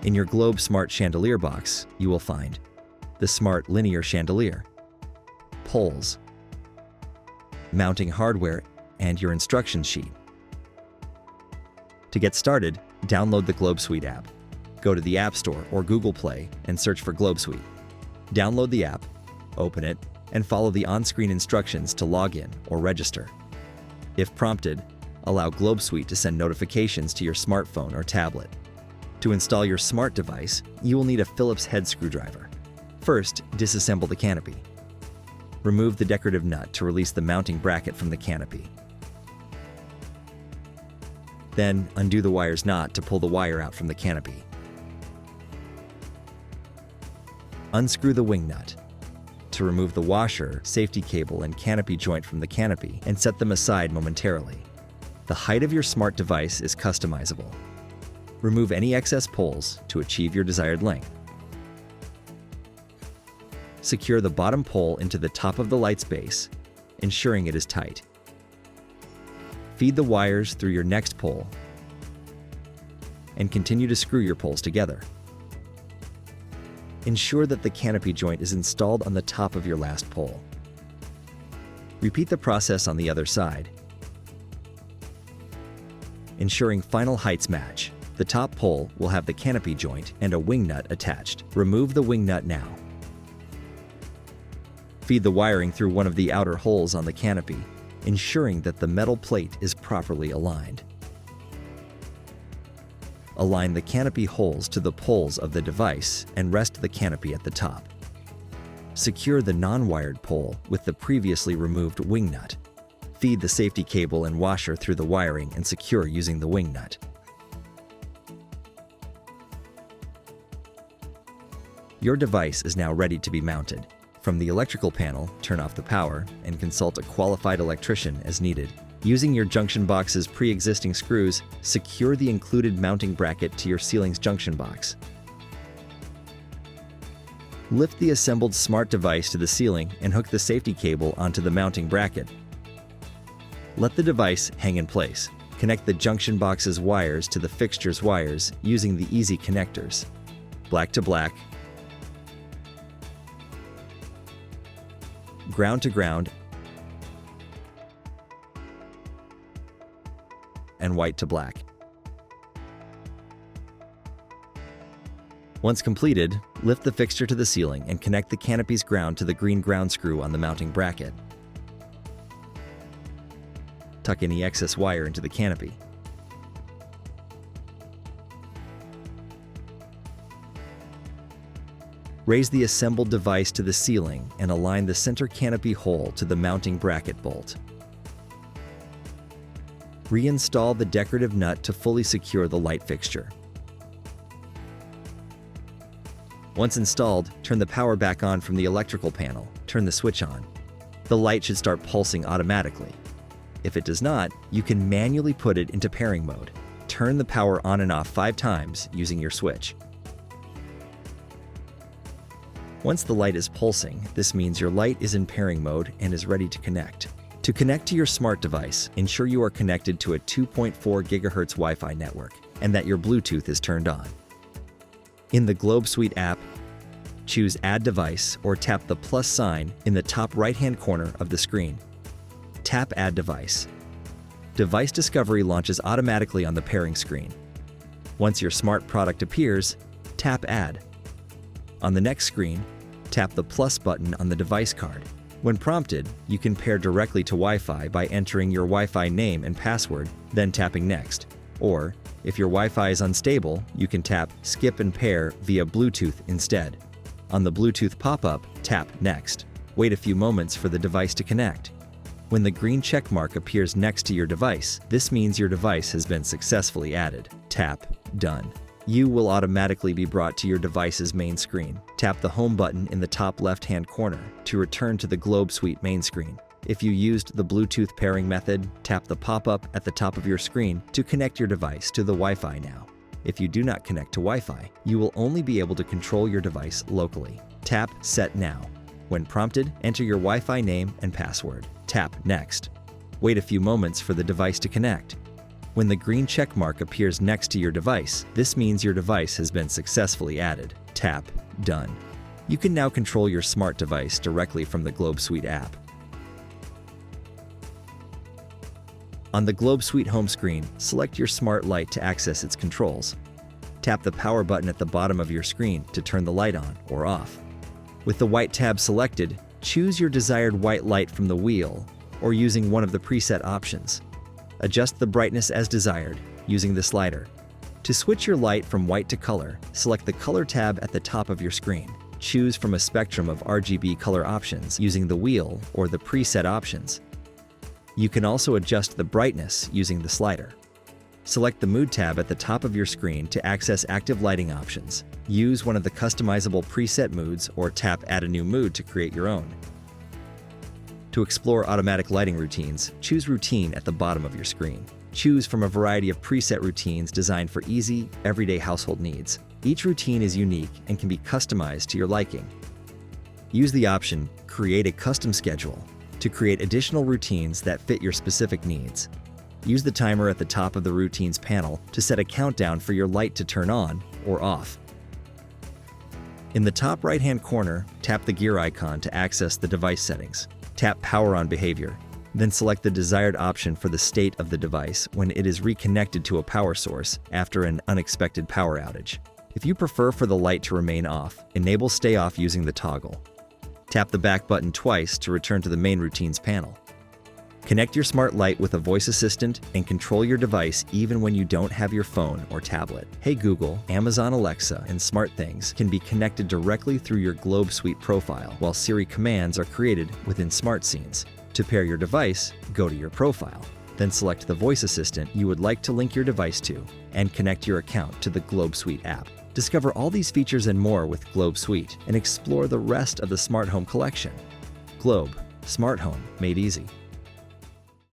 In your Globe Smart Chandelier box, you will find the Smart Linear Chandelier, poles, mounting hardware, and your instruction sheet. To get started, download the Globe Suite app. Go to the App Store or Google Play and search for Globe Suite. Download the app, open it, and follow the on-screen instructions to log in or register. If prompted, allow Globe Suite to send notifications to your smartphone or tablet. To install your smart device, you will need a Phillips head screwdriver. First, disassemble the canopy. Remove the decorative nut to release the mounting bracket from the canopy. Then, undo the wire's knot to pull the wire out from the canopy. Unscrew the wing nut to remove the washer, safety cable, and canopy joint from the canopy and set them aside momentarily. The height of your smart device is customizable. Remove any excess poles to achieve your desired length. Secure the bottom pole into the top of the light's base, ensuring it is tight. Feed the wires through your next pole and continue to screw your poles together. Ensure that the canopy joint is installed on the top of your last pole. Repeat the process on the other side, ensuring final heights match. The top pole will have the canopy joint and a wing nut attached. Remove the wing nut now. Feed the wiring through one of the outer holes on the canopy, ensuring that the metal plate is properly aligned. Align the canopy holes to the poles of the device and rest the canopy at the top. Secure the non-wired pole with the previously removed wing nut. Feed the safety cable and washer through the wiring and secure using the wing nut. Your device is now ready to be mounted. From the electrical panel, turn off the power and consult a qualified electrician as needed. Using your junction box's pre-existing screws, secure the included mounting bracket to your ceiling's junction box. Lift the assembled smart device to the ceiling and hook the safety cable onto the mounting bracket. Let the device hang in place. Connect the junction box's wires to the fixture's wires using the easy connectors. Black to black, ground to ground, and white to black. Once completed, lift the fixture to the ceiling and connect the canopy's ground to the green ground screw on the mounting bracket. Tuck any excess wire into the canopy. Raise the assembled device to the ceiling and align the center canopy hole to the mounting bracket bolt. Reinstall the decorative nut to fully secure the light fixture. Once installed, turn the power back on from the electrical panel. Turn the switch on. The light should start pulsing automatically. If it does not, you can manually put it into pairing mode. Turn the power on and off 5 times using your switch. Once the light is pulsing, this means your light is in pairing mode and is ready to connect. To connect to your smart device, ensure you are connected to a 2.4 GHz Wi-Fi network and that your Bluetooth is turned on. In the Globe Suite app, choose Add Device or tap the plus sign in the top right-hand corner of the screen. Tap Add Device. Device discovery launches automatically on the pairing screen. Once your smart product appears, tap Add. On the next screen, tap the plus button on the device card. When prompted, you can pair directly to Wi-Fi by entering your Wi-Fi name and password, then tapping Next. Or, if your Wi-Fi is unstable, you can tap Skip and Pair via Bluetooth instead. On the Bluetooth pop-up, tap Next. Wait a few moments for the device to connect. When the green check mark appears next to your device, this means your device has been successfully added. Tap Done. You will automatically be brought to your device's main screen. Tap the Home button in the top left-hand corner to return to the Globe Suite main screen. If you used the Bluetooth pairing method, tap the pop-up at the top of your screen to connect your device to the Wi-Fi now. If you do not connect to Wi-Fi, you will only be able to control your device locally. Tap Set Now. When prompted, enter your Wi-Fi name and password. Tap Next. Wait a few moments for the device to connect. When the green check mark appears next to your device, this means your device has been successfully added. Tap Done. You can now control your smart device directly from the Globe Suite app. On the Globe Suite home screen, select your smart light to access its controls. Tap the power button at the bottom of your screen to turn the light on or off. With the white tab selected, choose your desired white light from the wheel or using one of the preset options. Adjust the brightness as desired using the slider. To switch your light from white to color, select the Color tab at the top of your screen. Choose from a spectrum of RGB color options using the wheel or the preset options. You can also adjust the brightness using the slider. Select the Mood tab at the top of your screen to access active lighting options. Use one of the customizable preset moods or tap Add a new mood to create your own. To explore automatic lighting routines, choose Routine at the bottom of your screen. Choose from a variety of preset routines designed for easy, everyday household needs. Each routine is unique and can be customized to your liking. Use the option Create a Custom Schedule to create additional routines that fit your specific needs. Use the timer at the top of the Routines panel to set a countdown for your light to turn on or off. In the top right-hand corner, tap the gear icon to access the device settings. Tap Power On Behavior, then select the desired option for the state of the device when it is reconnected to a power source after an unexpected power outage. If you prefer for the light to remain off, enable Stay Off using the toggle. Tap the back button twice to return to the main Routines panel. Connect your smart light with a voice assistant and control your device even when you don't have your phone or tablet. Hey Google, Amazon Alexa, and SmartThings can be connected directly through your Globe Suite profile, while Siri commands are created within SmartScenes. To pair your device, go to your profile. Then select the voice assistant you would like to link your device to and connect your account to the Globe Suite app. Discover all these features and more with Globe Suite and explore the rest of the smart home collection. Globe, smart home made easy.